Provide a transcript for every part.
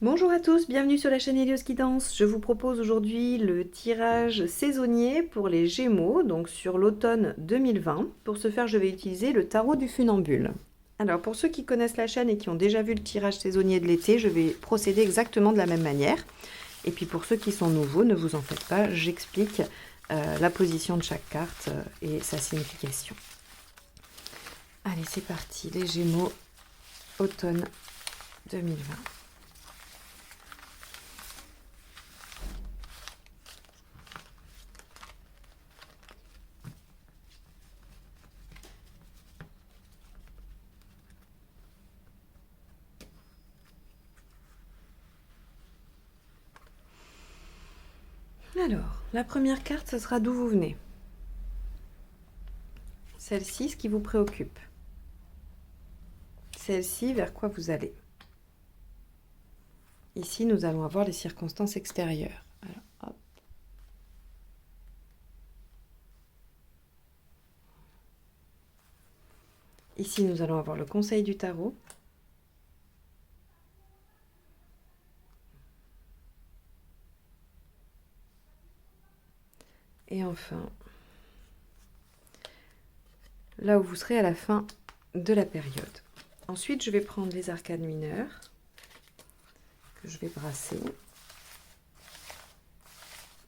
Bonjour à tous, bienvenue sur la chaîne Hélios qui danse. Je vous propose aujourd'hui le tirage saisonnier pour les Gémeaux, donc sur l'automne 2020. Pour ce faire, je vais utiliser le tarot du funambule. Alors, pour ceux qui connaissent la chaîne et qui ont déjà vu le tirage saisonnier de l'été, je vais procéder exactement de la même manière. Et puis pour ceux qui sont nouveaux, ne vous en faites pas, j'explique la position de chaque carte et sa signification. Allez, c'est parti, les Gémeaux, automne 2020. Alors, la première carte, ce sera d'où vous venez. Celle-ci, ce qui vous préoccupe. Celle-ci, vers quoi vous allez. Ici, nous allons avoir les circonstances extérieures. Alors, hop. Ici, nous allons avoir le conseil du tarot. Et enfin, là où vous serez à la fin de la période. Ensuite, je vais prendre les arcades mineures que je vais brasser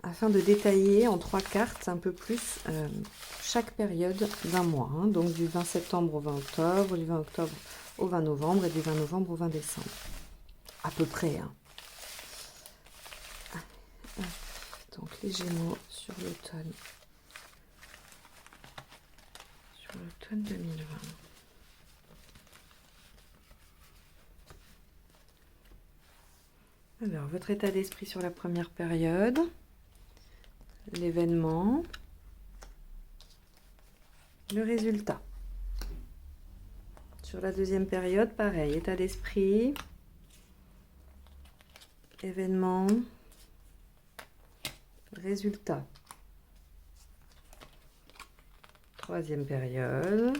afin de détailler en 3 cartes un peu plus chaque période d'un mois. Donc du 20 septembre au 20 octobre, du 20 octobre au 20 novembre et du 20 novembre au 20 décembre. À peu près. Donc les Gémeaux sur l'automne. Sur l'automne 2020. Alors, votre état d'esprit sur la première période, l'événement, le résultat. Sur la deuxième période, pareil, état d'esprit, événement, résultat. Troisième période.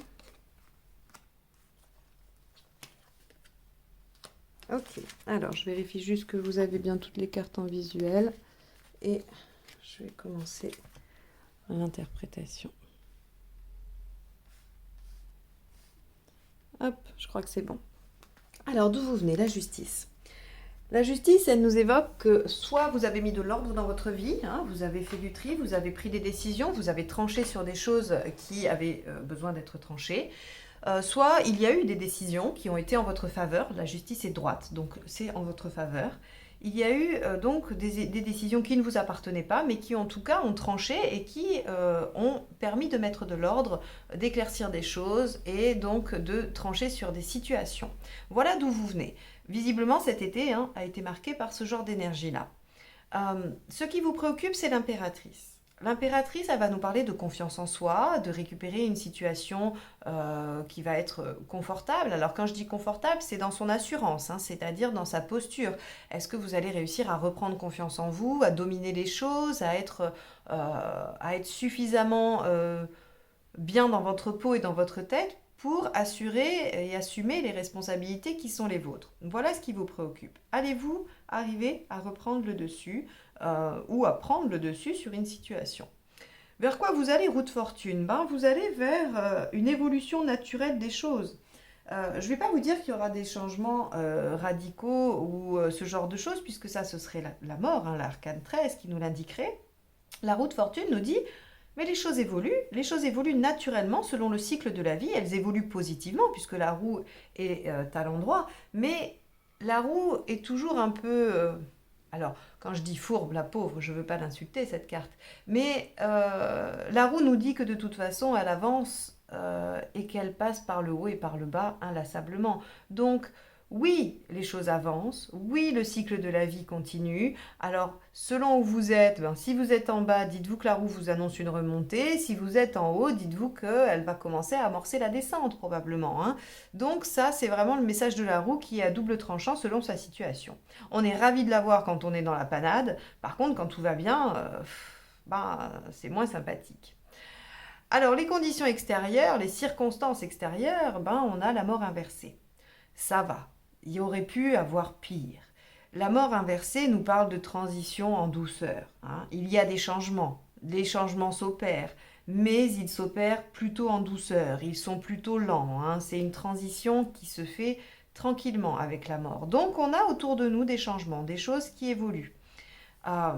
Ok, alors je vérifie juste que vous avez bien toutes les cartes en visuel et je vais commencer l'interprétation. Hop, je crois que c'est bon. Alors d'où vous venez? La justice. La justice, elle nous évoque que soit vous avez mis de l'ordre dans votre vie, vous avez fait du tri, vous avez pris des décisions, vous avez tranché sur des choses qui avaient besoin d'être tranchées, soit il y a eu des décisions qui ont été en votre faveur, la justice est droite, donc c'est en votre faveur. Il y a eu donc des décisions qui ne vous appartenaient pas, mais qui en tout cas ont tranché et qui ont permis de mettre de l'ordre, d'éclaircir des choses et donc de trancher sur des situations. Voilà d'où vous venez. Visiblement, cet été a été marqué par ce genre d'énergie-là. Ce qui vous préoccupe, c'est l'impératrice. L'impératrice, elle va nous parler de confiance en soi, de récupérer une situation qui va être confortable. Alors quand je dis confortable, c'est dans son assurance, c'est-à-dire dans sa posture. Est-ce que vous allez réussir à reprendre confiance en vous, à dominer les choses, à être suffisamment bien dans votre peau et dans votre tête pour assurer et assumer les responsabilités qui sont les vôtres. Voilà ce qui vous préoccupe. Allez-vous arriver à reprendre le dessus ou à prendre le dessus sur une situation? Vers quoi vous allez, route fortune? Vous allez vers une évolution naturelle des choses. Je ne vais pas vous dire qu'il y aura des changements radicaux ou ce genre de choses, puisque ça, ce serait la mort, l'arcane 13 qui nous l'indiquerait. La route fortune nous dit, mais les choses évoluent naturellement selon le cycle de la vie, elles évoluent positivement puisque la roue est à l'endroit, mais la roue est toujours un peu... alors, quand je dis fourbe, la pauvre, je ne veux pas l'insulter cette carte, mais la roue nous dit que de toute façon, elle avance et qu'elle passe par le haut et par le bas inlassablement. Donc, oui, les choses avancent, oui, le cycle de la vie continue. Alors, selon où vous êtes, si vous êtes en bas, dites-vous que la roue vous annonce une remontée. Si vous êtes en haut, dites-vous qu'elle va commencer à amorcer la descente, probablement. Donc ça, c'est vraiment le message de la roue qui est à double tranchant selon sa situation. On est ravi de la voir quand on est dans la panade. Par contre, quand tout va bien, c'est moins sympathique. Alors, les conditions extérieures, les circonstances extérieures, on a la mort inversée. Ça va. Il y aurait pu avoir pire. La mort inversée nous parle de transition en douceur, hein. Il y a des changements. Les changements s'opèrent, mais ils s'opèrent plutôt en douceur. Ils sont plutôt lents, hein. C'est une transition qui se fait tranquillement avec la mort. Donc on a autour de nous des changements, des choses qui évoluent. Euh,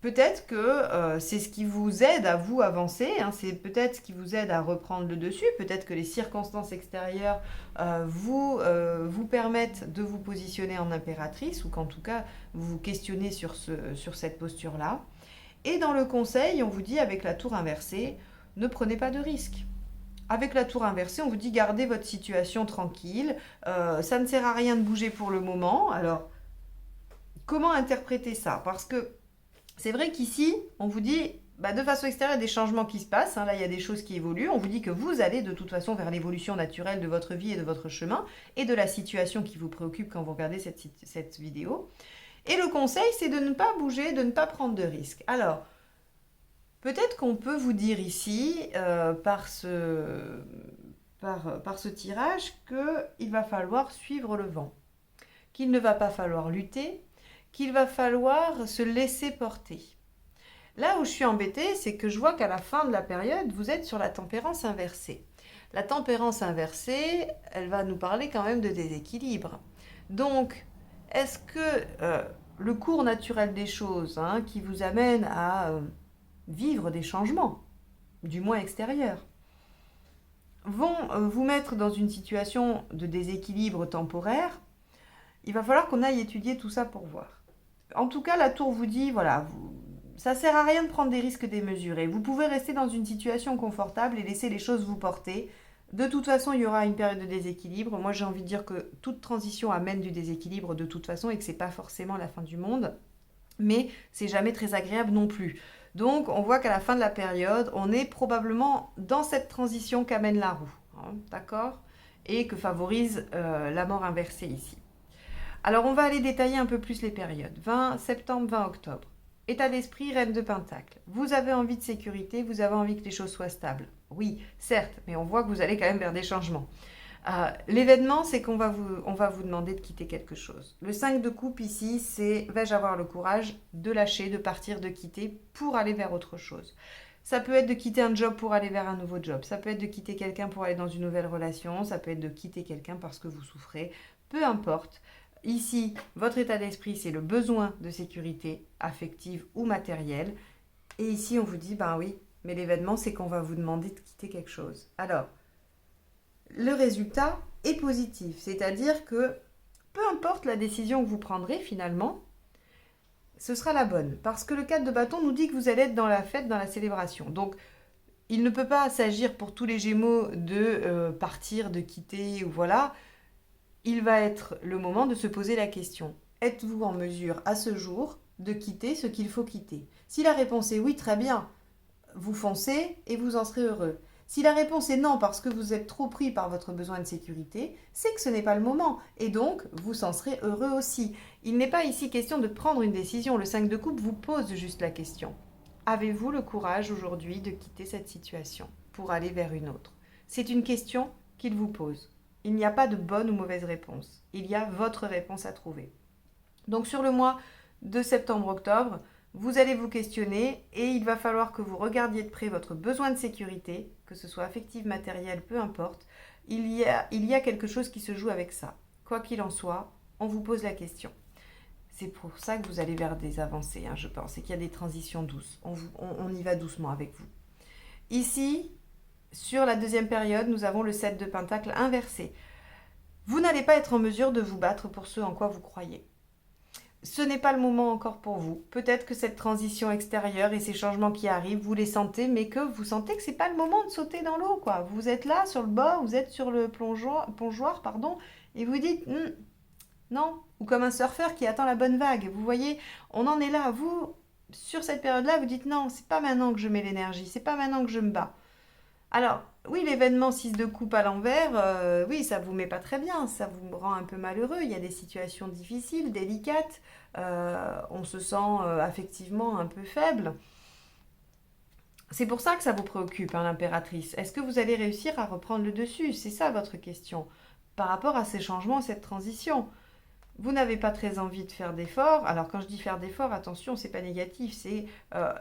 Peut-être que c'est ce qui vous aide à vous avancer, hein. C'est peut-être ce qui vous aide à reprendre le dessus. Peut-être que les circonstances extérieures vous permettent de vous positionner en impératrice, ou qu'en tout cas vous vous questionnez sur cette posture-là. Et dans le conseil, on vous dit avec la tour inversée, ne prenez pas de risques. Avec la tour inversée, on vous dit gardez votre situation tranquille, ça ne sert à rien de bouger pour le moment. Alors, comment interpréter ça? Parce que c'est vrai qu'ici, on vous dit, de façon extérieure, il y a des changements qui se passent, hein. Là, il y a des choses qui évoluent. On vous dit que vous allez de toute façon vers l'évolution naturelle de votre vie et de votre chemin et de la situation qui vous préoccupe quand vous regardez cette vidéo. Et le conseil, c'est de ne pas bouger, de ne pas prendre de risques. Alors, peut-être qu'on peut vous dire ici, par ce tirage, qu'il va falloir suivre le vent, qu'il ne va pas falloir lutter, qu'il va falloir se laisser porter. Là où je suis embêtée, c'est que je vois qu'à la fin de la période, vous êtes sur la tempérance inversée. La tempérance inversée, elle va nous parler quand même de déséquilibre. Donc, est-ce que le cours naturel des choses, hein, qui vous amène à vivre des changements, du moins extérieurs, vont vous mettre dans une situation de déséquilibre temporaire? Il va falloir qu'on aille étudier tout ça pour voir. En tout cas, la tour vous dit, voilà, ça ne sert à rien de prendre des risques démesurés. Vous pouvez rester dans une situation confortable et laisser les choses vous porter. De toute façon, il y aura une période de déséquilibre. Moi, j'ai envie de dire que toute transition amène du déséquilibre de toute façon et que ce n'est pas forcément la fin du monde. Mais c'est jamais très agréable non plus. Donc, on voit qu'à la fin de la période, on est probablement dans cette transition qu'amène la roue. Hein, d'accord? Et que favorise la mort inversée ici. Alors, on va aller détailler un peu plus les périodes. 20 septembre, 20 octobre. État d'esprit, reine de Pentacle. Vous avez envie de sécurité, vous avez envie que les choses soient stables. Oui, certes, mais on voit que vous allez quand même vers des changements. L'événement, c'est qu'on va vous demander de quitter quelque chose. Le 5 de coupe ici, c'est vais-je avoir le courage de lâcher, de partir, de quitter pour aller vers autre chose. Ça peut être de quitter un job pour aller vers un nouveau job. Ça peut être de quitter quelqu'un pour aller dans une nouvelle relation. Ça peut être de quitter quelqu'un parce que vous souffrez. Peu importe. Ici, votre état d'esprit, c'est le besoin de sécurité affective ou matérielle. Et ici, on vous dit, ben oui, mais l'événement, c'est qu'on va vous demander de quitter quelque chose. Alors, le résultat est positif. C'est-à-dire que peu importe la décision que vous prendrez finalement, ce sera la bonne. Parce que le 4 de bâton nous dit que vous allez être dans la fête, dans la célébration. Donc, il ne peut pas s'agir pour tous les Gémeaux de partir, de quitter, ou voilà. Il va être le moment de se poser la question. Êtes-vous en mesure, à ce jour, de quitter ce qu'il faut quitter? Si la réponse est oui, très bien, vous foncez et vous en serez heureux. Si la réponse est non parce que vous êtes trop pris par votre besoin de sécurité, c'est que ce n'est pas le moment. Et donc, vous en serez heureux aussi. Il n'est pas ici question de prendre une décision. Le 5 de coupe vous pose juste la question. Avez-vous le courage aujourd'hui de quitter cette situation pour aller vers une autre? C'est une question qu'il vous pose. Il n'y a pas de bonne ou mauvaise réponse. Il y a votre réponse à trouver. Donc sur le mois de septembre-octobre, vous allez vous questionner et il va falloir que vous regardiez de près votre besoin de sécurité, que ce soit affectif, matériel, peu importe. Il y a quelque chose qui se joue avec ça. Quoi qu'il en soit, on vous pose la question. C'est pour ça que vous allez vers des avancées, je pense, et qu'il y a des transitions douces. On y va doucement avec vous. Ici, sur la deuxième période, nous avons le 7 de Pentacle inversé. Vous n'allez pas être en mesure de vous battre pour ce en quoi vous croyez. Ce n'est pas le moment encore pour vous. Peut-être que cette transition extérieure et ces changements qui arrivent, vous les sentez, mais que vous sentez que ce n'est pas le moment de sauter dans l'eau, quoi. Vous êtes là, sur le bord, vous êtes sur le plongeoir, et vous dites non. Ou comme un surfeur qui attend la bonne vague. Vous voyez, on en est là. Vous, sur cette période-là, vous dites non, c'est pas maintenant que je mets l'énergie, c'est pas maintenant que je me bats. Alors, oui, l'événement 6 de coupe à l'envers, oui, ça vous met pas très bien, ça vous rend un peu malheureux. Il y a des situations difficiles, délicates, on se sent affectivement un peu faible. C'est pour ça que ça vous préoccupe, l'impératrice. Est-ce que vous allez réussir à reprendre le dessus? C'est ça votre question, par rapport à ces changements, cette transition. Vous n'avez pas très envie de faire d'efforts. Alors quand je dis faire d'efforts, attention, c'est pas négatif. C'est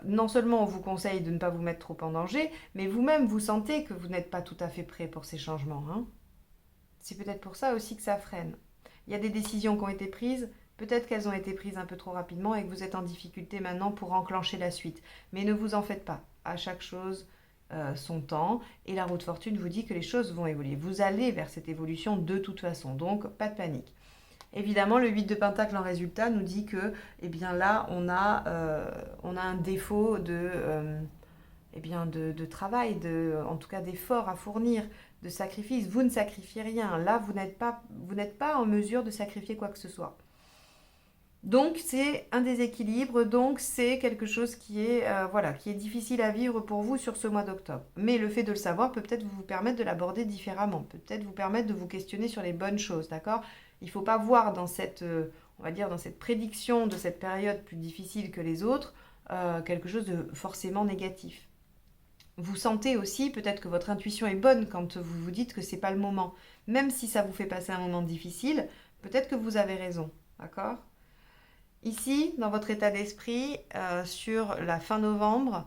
non seulement on vous conseille de ne pas vous mettre trop en danger, mais vous-même vous sentez que vous n'êtes pas tout à fait prêt pour ces changements, hein. C'est peut-être pour ça aussi que ça freine. Il y a des décisions qui ont été prises, peut-être qu'elles ont été prises un peu trop rapidement et que vous êtes en difficulté maintenant pour enclencher la suite. Mais ne vous en faites pas. À chaque chose, son temps. Et la roue de fortune vous dit que les choses vont évoluer. Vous allez vers cette évolution de toute façon. Donc, pas de panique. Évidemment, le 8 de Pentacle en résultat nous dit que, eh bien là, on a un défaut de travail, en tout cas d'effort à fournir, de sacrifice. Vous ne sacrifiez rien. Là, vous n'êtes pas en mesure de sacrifier quoi que ce soit. Donc, c'est un déséquilibre. Donc, c'est quelque chose qui est difficile à vivre pour vous sur ce mois d'octobre. Mais le fait de le savoir peut peut-être vous permettre de l'aborder différemment, peut-être vous permettre de vous questionner sur les bonnes choses, d'accord? Il ne faut pas voir dans on va dire, dans cette prédiction de cette période plus difficile que les autres, quelque chose de forcément négatif. Vous sentez aussi, peut-être que votre intuition est bonne quand vous vous dites que c'est pas le moment. Même si ça vous fait passer un moment difficile, peut-être que vous avez raison, d'accord? Ici, dans votre état d'esprit, sur la fin novembre,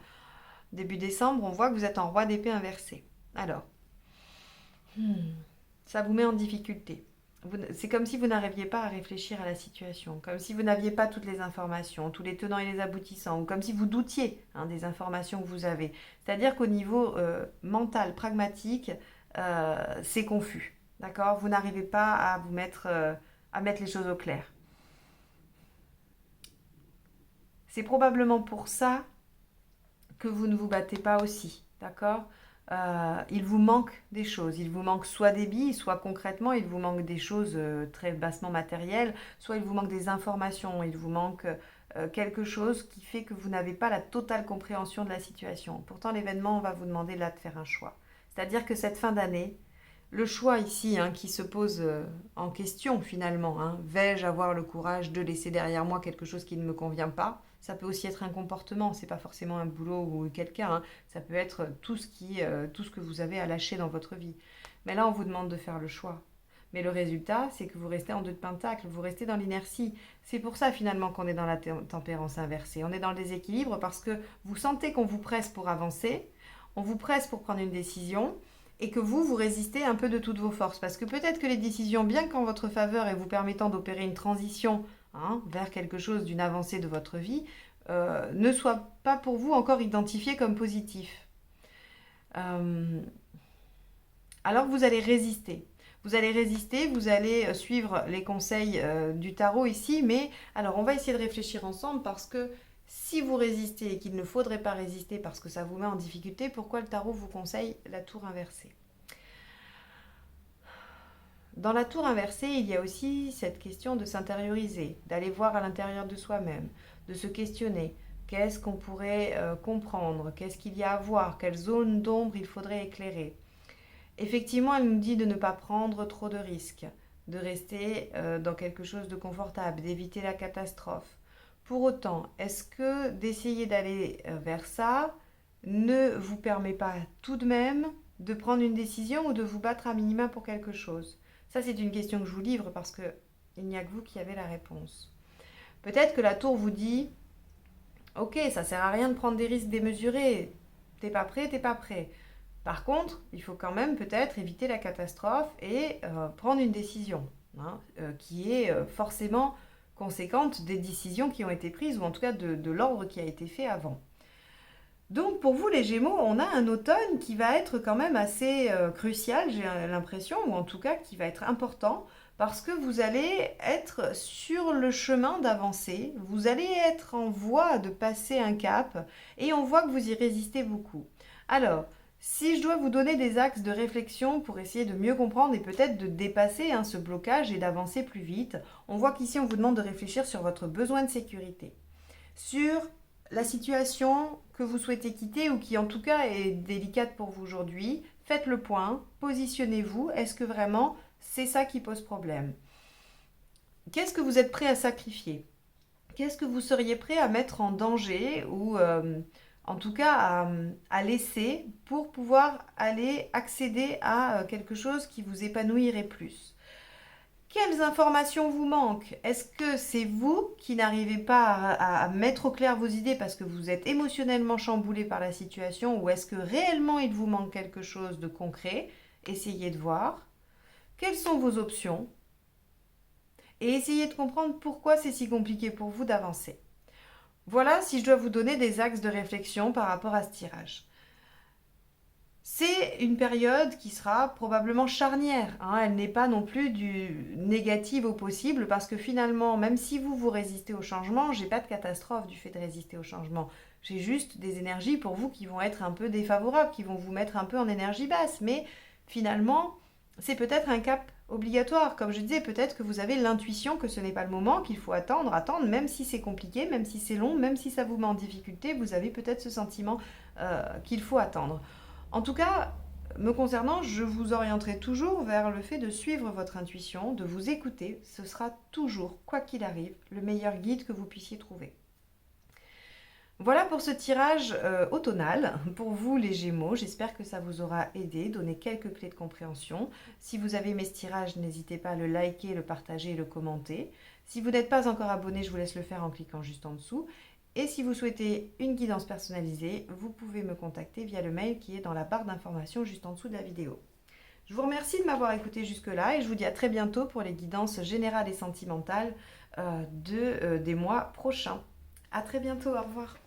début décembre, on voit que vous êtes en roi d'épée inversé. Alors, ça vous met en difficulté. C'est comme si vous n'arriviez pas à réfléchir à la situation, comme si vous n'aviez pas toutes les informations, tous les tenants et les aboutissants, ou comme si vous doutiez des informations que vous avez. C'est-à-dire qu'au niveau mental, pragmatique, c'est confus. D'accord? Vous n'arrivez pas à mettre les choses au clair. C'est probablement pour ça que vous ne vous battez pas aussi. D'accord? Il vous manque des choses. Il vous manque soit des billes, soit concrètement, il vous manque des choses très bassement matérielles, soit il vous manque des informations, il vous manque quelque chose qui fait que vous n'avez pas la totale compréhension de la situation. Pourtant, l'événement va vous demander là de faire un choix. C'est-à-dire que cette fin d'année, le choix ici qui se pose en question finalement, vais-je avoir le courage de laisser derrière moi quelque chose qui ne me convient pas? Ça peut aussi être un comportement, c'est pas forcément un boulot ou quelqu'un, ça peut être tout ce que vous avez à lâcher dans votre vie. Mais là, on vous demande de faire le choix. Mais le résultat, c'est que vous restez en 2 de pentacle, vous restez dans l'inertie. C'est pour ça finalement qu'on est dans la tempérance inversée. On est dans le déséquilibre parce que vous sentez qu'on vous presse pour avancer, on vous presse pour prendre une décision, et que vous résistez un peu de toutes vos forces. Parce que peut-être que les décisions, bien qu'en votre faveur et vous permettant d'opérer une transition vers quelque chose d'une avancée de votre vie, ne soient pas pour vous encore identifiées comme positives. Alors vous allez résister. Vous allez résister, vous allez suivre les conseils du tarot ici, mais alors on va essayer de réfléchir ensemble parce que si vous résistez et qu'il ne faudrait pas résister parce que ça vous met en difficulté, pourquoi le tarot vous conseille la tour inversée? Dans la tour inversée, il y a aussi cette question de s'intérioriser, d'aller voir à l'intérieur de soi-même, de se questionner. Qu'est-ce qu'on pourrait comprendre? Qu'est-ce qu'il y a à voir? Quelle zone d'ombre il faudrait éclairer? Effectivement, elle nous dit de ne pas prendre trop de risques, de rester dans quelque chose de confortable, d'éviter la catastrophe. Pour autant, est-ce que d'essayer d'aller vers ça ne vous permet pas tout de même de prendre une décision ou de vous battre à minima pour quelque chose? Ça, c'est une question que je vous livre parce que il n'y a que vous qui avez la réponse. Peut-être que la tour vous dit, ok, ça sert à rien de prendre des risques démesurés. T'es pas prêt, t'es pas prêt. Par contre, il faut quand même peut-être éviter la catastrophe et prendre une décision qui est forcément conséquente des décisions qui ont été prises ou en tout cas de l'ordre qui a été fait avant. Donc pour vous les Gémeaux, on a un automne qui va être quand même assez crucial, j'ai l'impression, ou en tout cas qui va être important, parce que vous allez être sur le chemin d'avancer, vous allez être en voie de passer un cap, et on voit que vous y résistez beaucoup. Alors, si je dois vous donner des axes de réflexion pour essayer de mieux comprendre et peut-être de dépasser ce blocage et d'avancer plus vite, on voit qu'ici on vous demande de réfléchir sur votre besoin de sécurité, sur la situation que vous souhaitez quitter ou qui en tout cas est délicate pour vous aujourd'hui. Faites le point, positionnez-vous, est-ce que vraiment c'est ça qui pose problème? Qu'est-ce que vous êtes prêt à sacrifier? Qu'est-ce que vous seriez prêt à mettre en danger ou en tout cas à laisser pour pouvoir aller accéder à quelque chose qui vous épanouirait plus? Quelles informations vous manquent? Est-ce que c'est vous qui n'arrivez pas à mettre au clair vos idées parce que vous êtes émotionnellement chamboulé par la situation ou est-ce que réellement il vous manque quelque chose de concret? Essayez de voir. Quelles sont vos options? Et essayez de comprendre pourquoi c'est si compliqué pour vous d'avancer. Voilà si je dois vous donner des axes de réflexion par rapport à ce tirage. C'est une période qui sera probablement charnière, hein. Elle n'est pas non plus du négatif au possible parce que finalement, même si vous résistez au changement, j'ai pas de catastrophe du fait de résister au changement. J'ai juste des énergies pour vous qui vont être un peu défavorables, qui vont vous mettre un peu en énergie basse. Mais finalement, c'est peut-être un cap obligatoire. Comme je disais, peut-être que vous avez l'intuition que ce n'est pas le moment, qu'il faut attendre, même si c'est compliqué, même si c'est long, même si ça vous met en difficulté, vous avez peut-être ce sentiment qu'il faut attendre. En tout cas, me concernant, je vous orienterai toujours vers le fait de suivre votre intuition, de vous écouter. Ce sera toujours, quoi qu'il arrive, le meilleur guide que vous puissiez trouver. Voilà pour ce tirage automnal pour vous les Gémeaux. J'espère que ça vous aura aidé, donné quelques clés de compréhension. Si vous avez aimé ce tirage, n'hésitez pas à le liker, le partager et le commenter. Si vous n'êtes pas encore abonné, je vous laisse le faire en cliquant juste en dessous. Et si vous souhaitez une guidance personnalisée, vous pouvez me contacter via le mail qui est dans la barre d'informations juste en dessous de la vidéo. Je vous remercie de m'avoir écouté jusque-là et je vous dis à très bientôt pour les guidances générales et sentimentales des mois prochains. À très bientôt, au revoir.